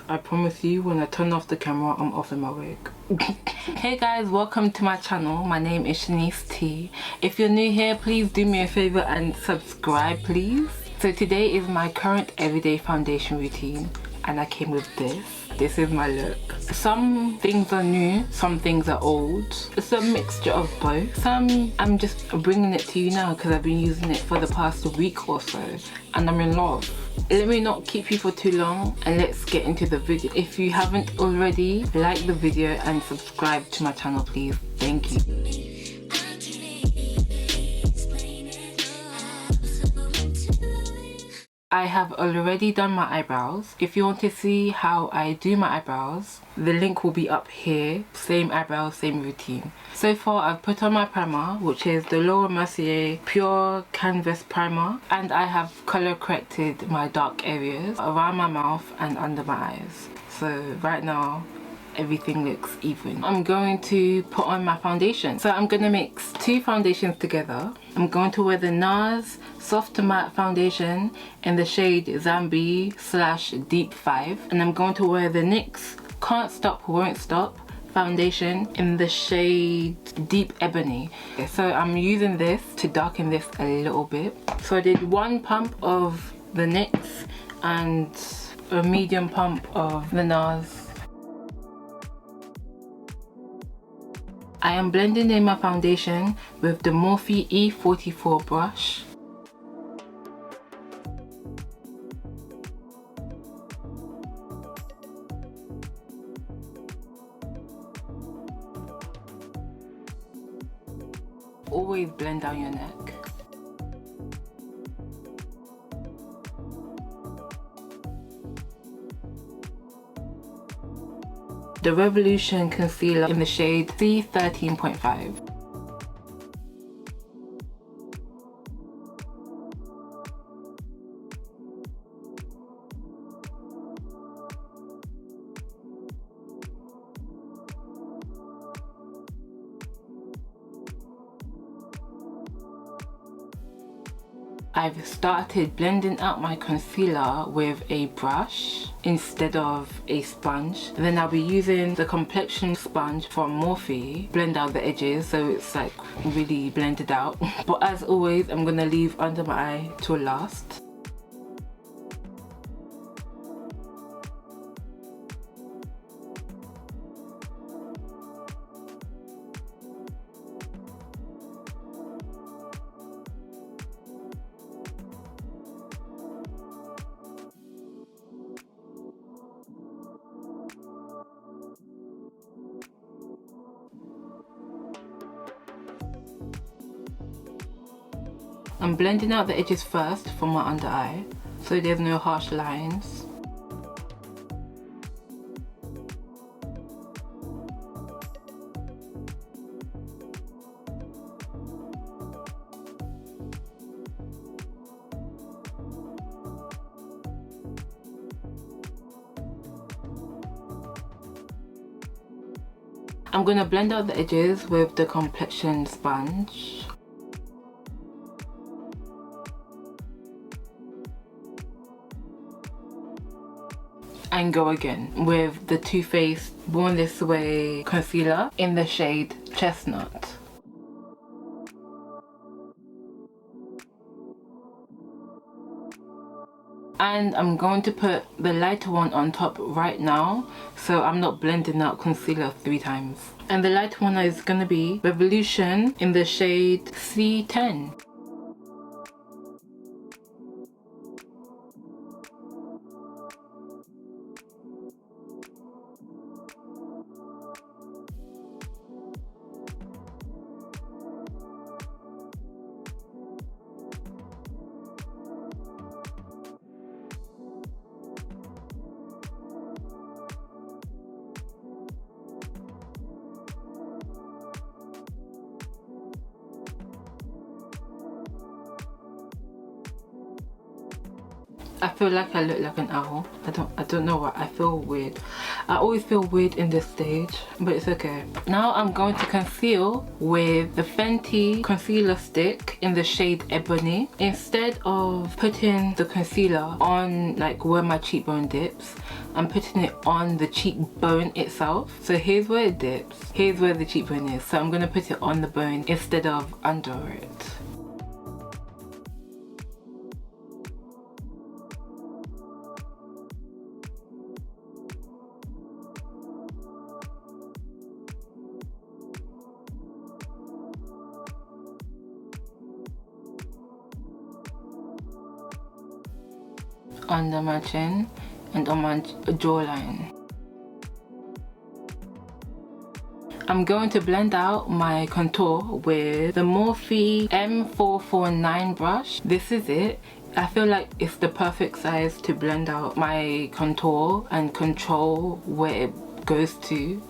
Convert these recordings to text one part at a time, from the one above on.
I promise you, when I turn off the camera, I'm off in my wig. Hey guys, welcome to my channel. My name is Shaniece T. If you're new here, please do me a favor and subscribe, please. So today is my current everyday foundation routine, and I came with this. This is my look. Some things are new, some things are old. It's a mixture of both. Some I'm just bringing it to you now because I've been using it for the past week or so and I'm in love. Let me not keep you for too long and let's get into the video. If you haven't already, like the video and subscribe to my channel, please. Thank you. I have already done my eyebrows. If you want to see how I do my eyebrows, the link will be up here. Same eyebrows, same routine. So far I've put on my primer, which is the Laura Mercier Pure Canvas Primer, and I have colour corrected my dark areas around my mouth and under my eyes. So right now everything looks even. I'm going to put on my foundation. So I'm going to mix two foundations together. I'm going to wear the NARS Soft Matte Foundation in the shade Zambi / Deep 5. And I'm going to wear the NYX Can't Stop Won't Stop Foundation in the shade Deep Ebony. So I'm using this to darken this a little bit. So I did one pump of the NYX and a medium pump of the NARS. I am blending in my foundation with the Morphe E44 brush. Always blend down your neck. The Revolution concealer in the shade C13.5. I've started blending out my concealer with a brush instead of a sponge. Then I'll be using the complexion sponge from Morphe, blend out the edges so it's like really blended out. But as always, I'm gonna leave under my eye till last. I'm blending out the edges first for my under eye, so there's no harsh lines. I'm going to blend out the edges with the complexion sponge. And go again with the Too Faced Born This Way concealer in the shade Chestnut. And I'm going to put the lighter one on top right now, so I'm not blending out concealer 3 times. And the lighter one is going to be Revolution in the shade C10. I feel like I look like an owl. I don't know why. I feel weird. I always feel weird in this stage, but it's okay. Now I'm going to conceal with the Fenty concealer stick in the shade Ebony. Instead of putting the concealer on like where my cheekbone dips, I'm putting it on the cheekbone itself. So here's where it dips, here's where the cheekbone is. So I'm going to put it on the bone instead of under it. Under my chin and on my jawline. I'm going to blend out my contour with the Morphe M449 brush. This is it. I feel like it's the perfect size to blend out my contour and control where it goes to.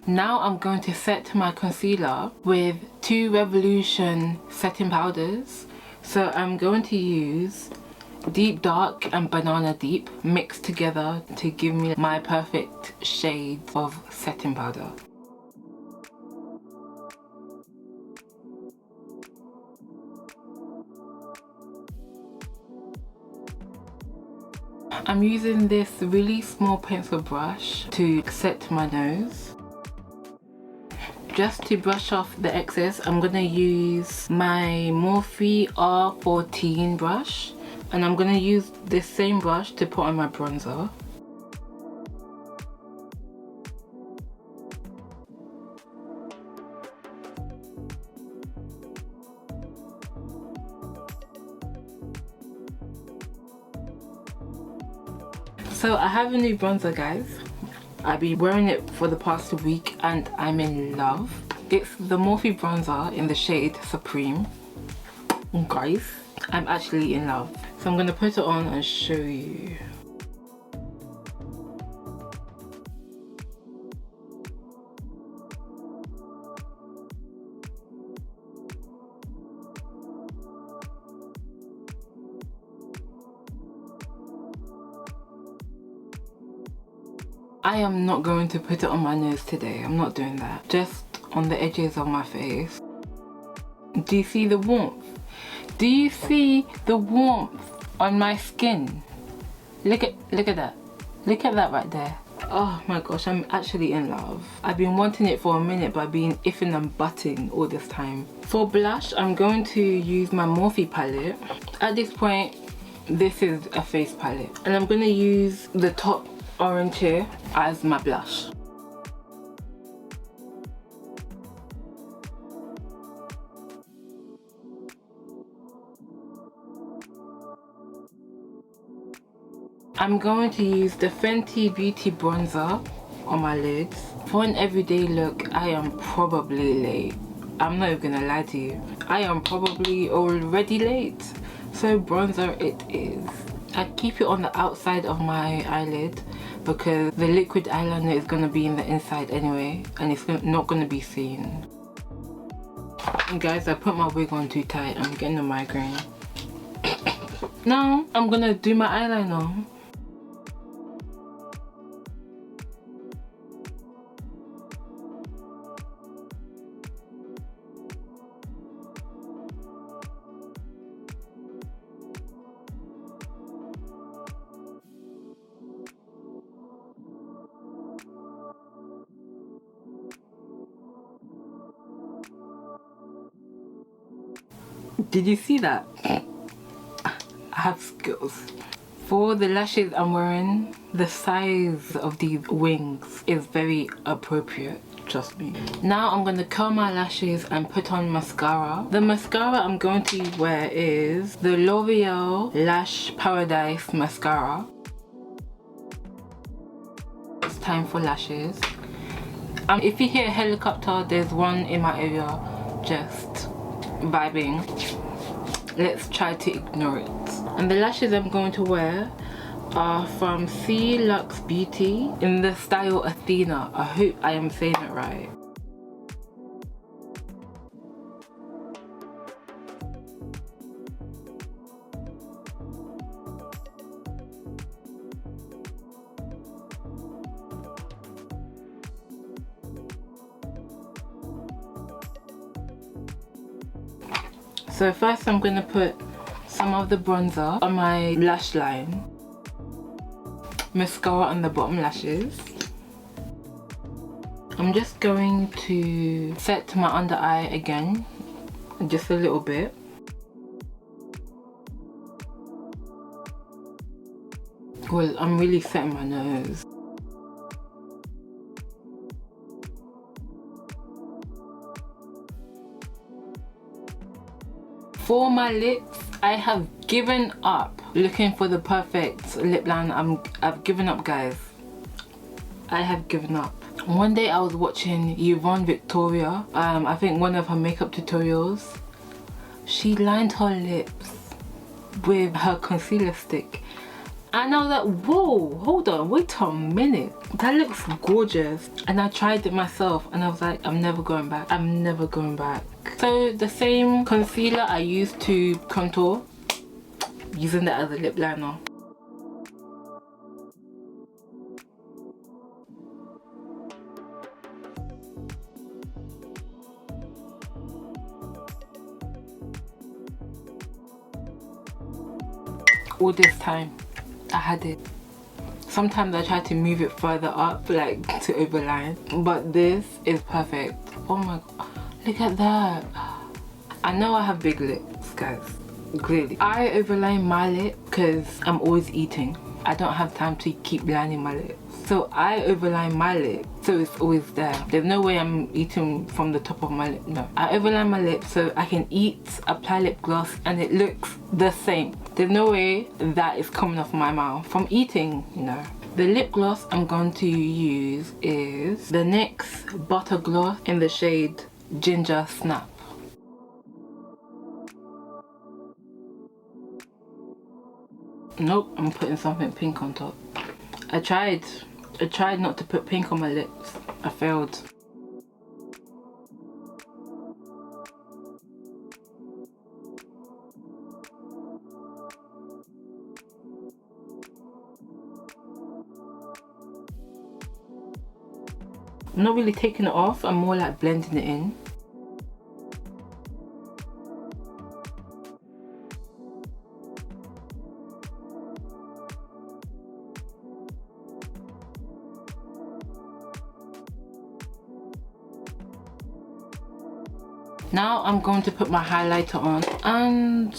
Now I'm going to set my concealer with 2 Revolution setting powders. So I'm going to use Deep Dark and Banana Deep mixed together to give me my perfect shade of setting powder. I'm using this really small pencil brush to set my nose. Just to brush off the excess, I'm gonna use my Morphe R14 brush, and I'm gonna use this same brush to put on my bronzer. So I have a new bronzer, guys. I've been wearing it for the past week and I'm in love. It's the Morphe Bronzer in the shade Supreme. Guys, I'm actually in love. So I'm going to put it on and show you. I am not going to put it on my nose today. I'm not doing that. Just on the edges of my face. Do you see the warmth? Do you see the warmth on my skin? Look at that. Look at that right there. Oh my gosh, I'm actually in love. I've been wanting it for a minute, but I've been iffing and butting all this time. For blush, I'm going to use my Morphe palette. At this point, this is a face palette. And I'm going to use the top orange here as my blush. I'm going to use the Fenty Beauty Bronzer on my lids. For an everyday look, I am probably late. I'm not even gonna lie to you. I am probably already late. So bronzer it is. I keep it on the outside of my eyelid because the liquid eyeliner is going to be in the inside anyway and it's not going to be seen. And guys, I put my wig on too tight. I'm getting a migraine. Now I'm going to do my eyeliner. Did you see that? I have skills. For the lashes I'm wearing, the size of these wings is very appropriate, trust me. Now I'm going to curl my lashes and put on mascara. The mascara I'm going to wear is the L'Oreal Lash Paradise Mascara. It's time for lashes. If you hear a helicopter, there's one in my area just vibing. Let's try to ignore it. And the lashes I'm going to wear are from C Luxe Beauty in the style Athena. I hope I am saying it right. So first I'm going to put some of the bronzer on my lash line, mascara on the bottom lashes. I'm just going to set my under eye again, just a little bit. Well, I'm really setting my nose. For my lips, I have given up looking for the perfect lip line. I've given up, guys. I have given up. One day I was watching Yvonne Victoria, I think one of her makeup tutorials. She lined her lips with her concealer stick. And I was like, whoa, hold on, wait a minute. That looks gorgeous. And I tried it myself and I was like, I'm never going back. I'm never going back. So the same concealer I used to contour, using that as a lip liner. All this time, I had it. Sometimes I try to move it further up, like to overline, but this is perfect. Oh my god, look at that. I know I have big lips, guys, clearly. I overline my lip because I'm always eating. I don't have time to keep lining my lips. So I overline my lip so it's always there. There's no way I'm eating from the top of my lip, no. I overline my lip so I can eat, apply lip gloss, and it looks the same. There's no way that is coming off my mouth from eating, you know. The lip gloss I'm going to use is the NYX Butter Gloss in the shade Ginger Snap. Nope, I'm putting something pink on top. I tried not to put pink on my lips. I failed. I'm not really taking it off, I'm more like blending it in. Now I'm going to put my highlighter on, and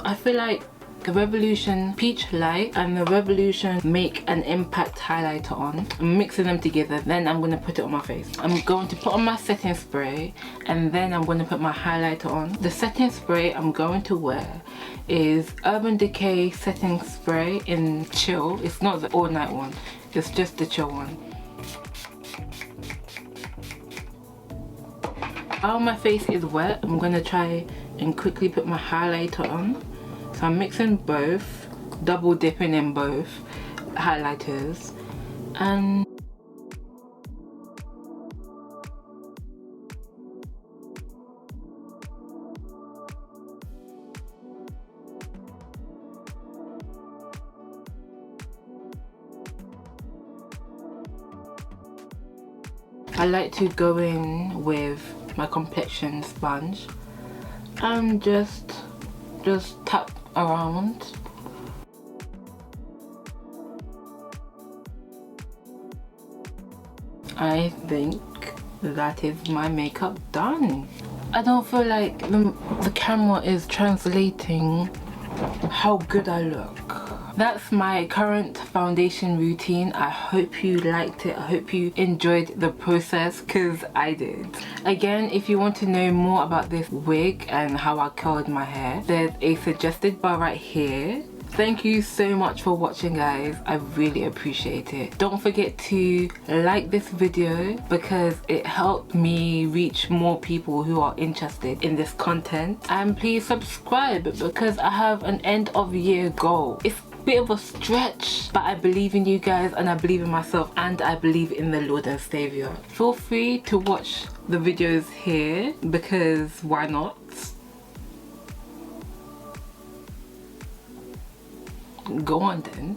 I feel like the Revolution Peach Light and the Revolution Make an Impact highlighter on. I'm mixing them together, then I'm going to put it on my face. I'm going to put on my setting spray and then I'm going to put my highlighter on. The setting spray I'm going to wear is Urban Decay setting spray in Chill. It's not the all night one, it's just the chill one. While my face is wet, I'm going to try and quickly put my highlighter on. So I'm mixing both, double dipping in both highlighters, and I like to go in with my complexion sponge and just tap around. I think that is my makeup done. I don't feel like the camera is translating how good I look. That's my current foundation routine. I hope you liked it. I hope you enjoyed the process, because I did. Again, if you want to know more about this wig and how I curled my hair, there's a suggested bar right here. Thank you so much for watching, guys. I really appreciate it. Don't forget to like this video because it helped me reach more people who are interested in this content. And please subscribe because I have an end of year goal. It's bit of a stretch, but I believe in you guys, and I believe in myself, and I believe in the Lord and Savior. Feel free to watch the videos here because why not? Go on then.